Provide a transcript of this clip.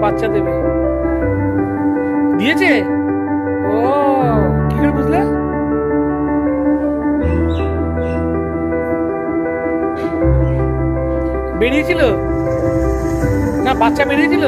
বাচ্চা দেবে। দিয়েছে? ও, কি করে বুঝলে? বেরিয়েছিল না, বাচ্চা বেরিয়েছিল?